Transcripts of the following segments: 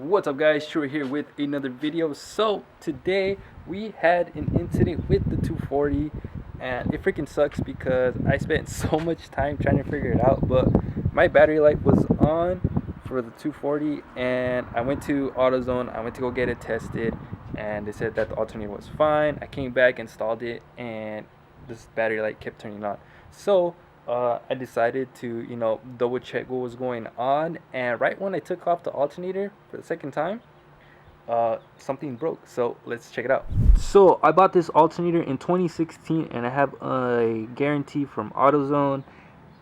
What's up guys, True here with another video. So today we had an incident with the 240 and it freaking sucks because I spent so much time trying to figure it out, but my battery light was on for the 240 and I went to AutoZone. I went to go get it tested and they said that the alternator was fine. I came back, installed it, and this battery light kept turning on. So I decided to, double check what was going on, and right when I took off the alternator for the second time, something broke. So let's check it out. So I bought this alternator in 2016 and I have a guarantee from AutoZone.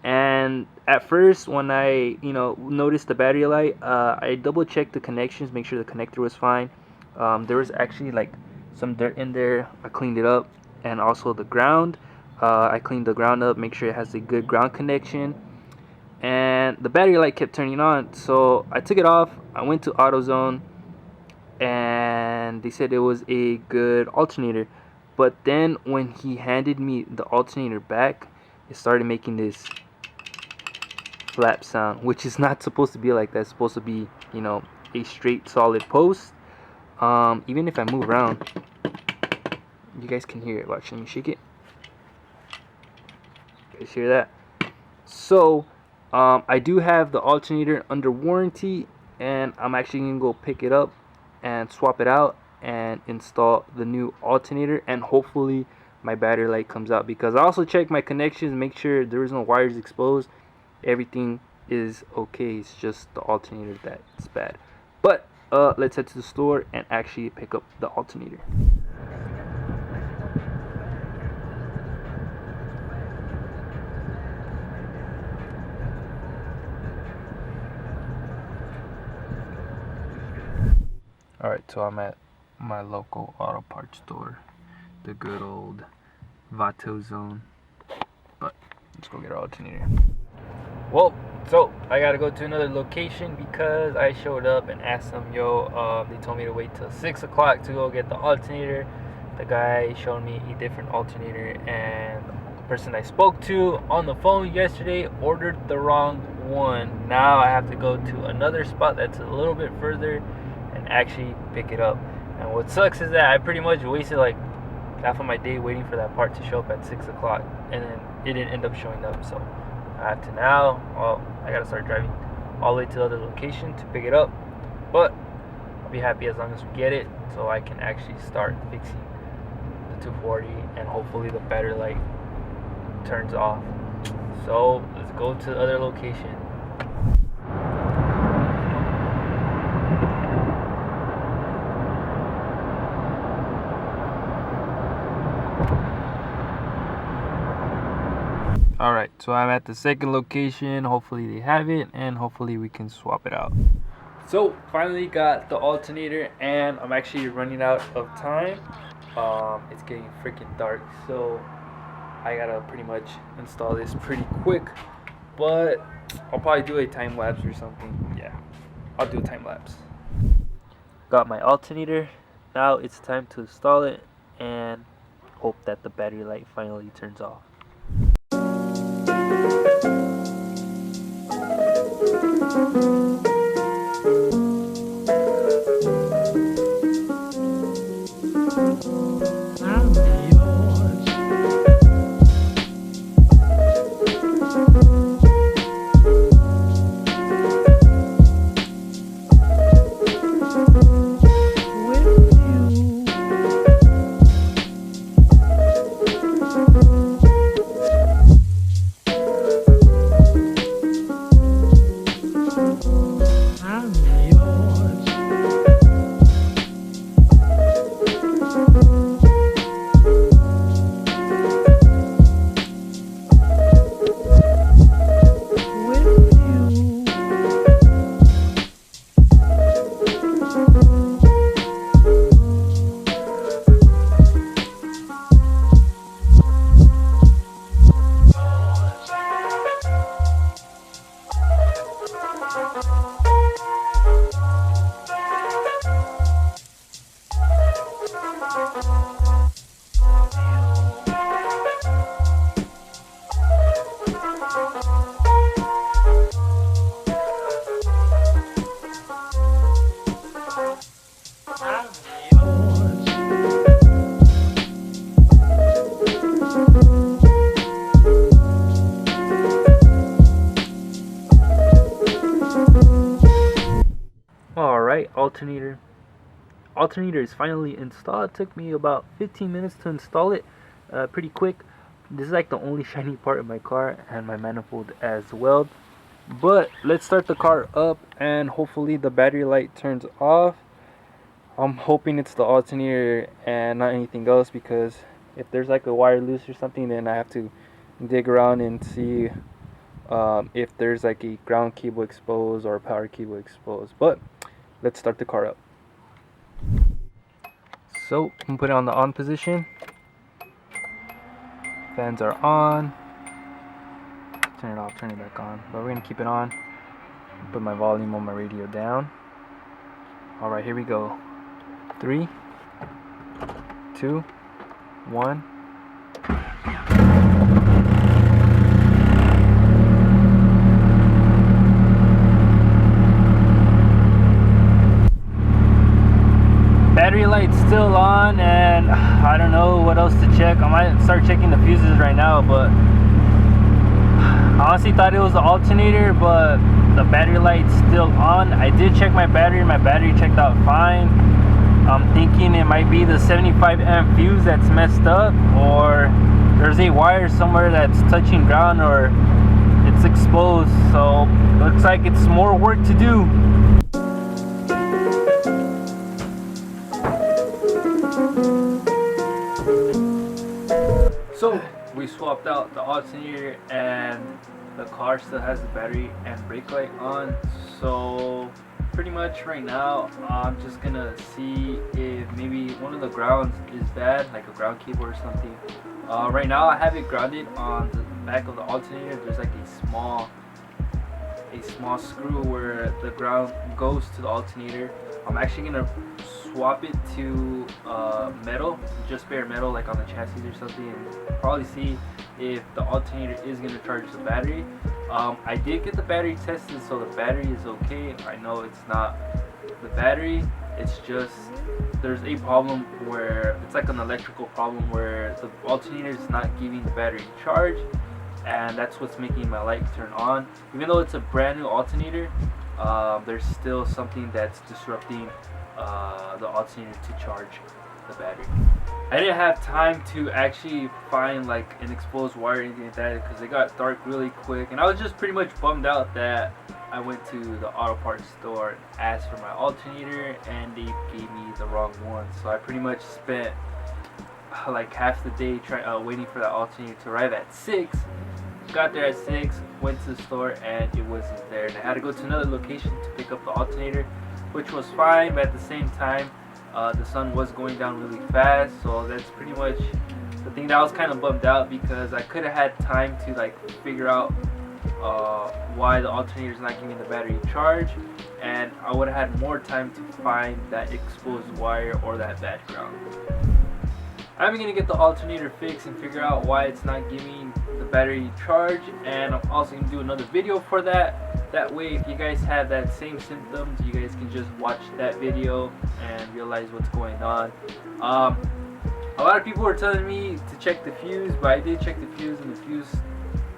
And at first when I noticed the battery light, I double checked the connections, make sure the connector was fine. There was actually like some dirt in there. I cleaned it up, and also the ground. I cleaned the ground up, make sure it has a good ground connection, and the battery light kept turning on. So I took it off. I went to AutoZone and they said it was a good alternator, but then when he handed me the alternator back, it started making this flap sound, which is not supposed to be like that. It's supposed to be a straight solid post. Even if I move around, you guys can hear it. Watch, let me shake it. You guys hear that? So I do have the alternator under warranty, and I'm actually gonna go pick it up and swap it out and install the new alternator, and hopefully my battery light comes out, because I also checked my connections, make sure there is no wires exposed. Everything is okay. It's just the alternator that's bad. But let's head to the store and actually pick up the alternator. Alright, so I'm at my local auto parts store, the good old Vato Zone. But let's go get our alternator. Well, so I gotta go to another location because I showed up and asked them, they told me to wait till 6 o'clock to go get the alternator. The guy showed me a different alternator, and the person I spoke to on the phone yesterday ordered the wrong one. Now I have to go to another spot that's a little bit further and actually pick it up. And what sucks is that I pretty much wasted like half of my day waiting for that part to show up at 6 o'clock, and then it didn't end up showing up. So I have to I gotta start driving all the way to the other location to pick it up. But I'll be happy as long as we get it, so I can actually start fixing the 240 and hopefully the battery light turns off. So let's go to the other location. Alright, so I'm at the second location. Hopefully they have it, and hopefully we can swap it out. So finally got the alternator, and I'm actually running out of time. It's getting freaking dark, so I gotta pretty much install this pretty quick. But I'll probably do a time lapse or something. Yeah, I'll do a time lapse. Got my alternator. Now it's time to install it and hope that the battery light finally turns off. Alright, alternator is finally installed. It took me about 15 minutes to install it, pretty quick. This is like the only shiny part of my car, and my manifold as well. But let's start the car up, and hopefully the battery light turns off. I'm hoping it's the alternator and not anything else, because if there's like a wire loose or something, then I have to dig around and see if there's like a ground cable exposed or a power cable exposed. But let's start the car up. So I'm gonna put it on the on position. Fans are on. Turn it off, turn it back on. But we're gonna keep it on. Put my volume on my radio down. Alright, here we go. 3, 2, 1. Battery light's still on, and I don't know what else to check. I might start checking the fuses right now, but I honestly thought it was the alternator, but the battery light's still on. I did check my battery checked out fine. I'm thinking it might be the 75 amp fuse that's messed up, or there's a wire somewhere that's touching ground, or it's exposed. So looks like it's more work to do. So we swapped out the alternator, and the car still has the battery and brake light on. So pretty much right now I'm just gonna see if maybe one of the grounds is bad, like a ground cable or something. Right now I have it grounded on the back of the alternator. There's like a small screw where the ground goes to the alternator. I'm actually gonna swap it to metal, just bare metal, like on the chassis or something, and probably see if the alternator is gonna charge the battery. I did get the battery tested, so the battery is okay. I know it's not the battery, it's just there's a problem where it's like an electrical problem where the alternator is not giving the battery charge, and that's what's making my light turn on. Even though it's a brand new alternator, there's still something that's disrupting the alternator to charge the battery. I didn't have time to actually find like an exposed wire or anything like that, because it got dark really quick, and I was just pretty much bummed out that I went to the auto parts store and asked for my alternator, and they gave me the wrong one. So I pretty much spent like half the day waiting for that alternator to arrive at 6. Got there at 6, went to the store, and it wasn't there, and I had to go to another location to pick up the alternator, which was fine. But at the same time, the sun was going down really fast, so that's pretty much the thing that I was kind of bummed out, because I could have had time to like figure out why the alternator is not giving the battery a charge, and I would have had more time to find that exposed wire or that bad ground. I'm gonna get the alternator fixed and figure out why it's not giving the battery charge, and I'm also gonna do another video for that. That way, if you guys have that same symptoms, you guys can just watch that video and realize what's going on. A lot of people were telling me to check the fuse, but I did check the fuse, and the fuse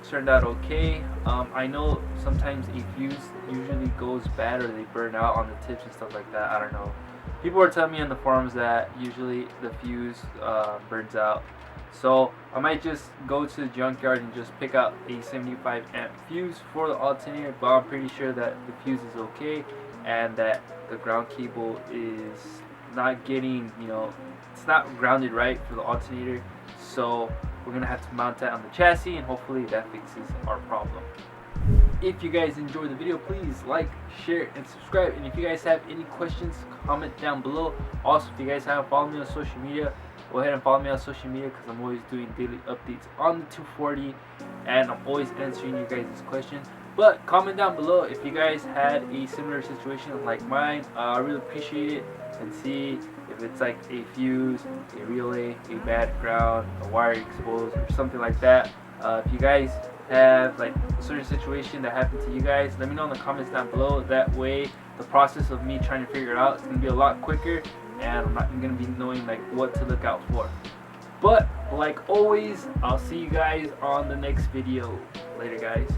turned out okay. I know sometimes a fuse usually goes bad, or they burn out on the tips and stuff like that. I don't know. People were telling me on the forums that usually the fuse burns out. So I might just go to the junkyard and just pick out a 75 amp fuse for the alternator, but I'm pretty sure that the fuse is okay, and that the ground cable is not getting, it's not grounded right for the alternator. So we're gonna have to mount that on the chassis, and hopefully that fixes our problem. If you guys enjoyed the video, please like, share, and subscribe. And if you guys have any questions, comment down below. Also, if you guys haven't followed me on social media, go ahead and follow me on social media, because I'm always doing daily updates on the 240, and I'm always answering you guys' questions. But comment down below if you guys had a similar situation like mine. I really appreciate it, and see if it's like a fuse, a relay, a bad ground, a wire exposed, or something like that. If you guys have like a certain situation that happened to you guys, let me know in the comments down below. That way the process of me trying to figure it out is going to be a lot quicker, and I'm not going to be knowing like what to look out for. But like always, I'll see you guys on the next video. Later, guys.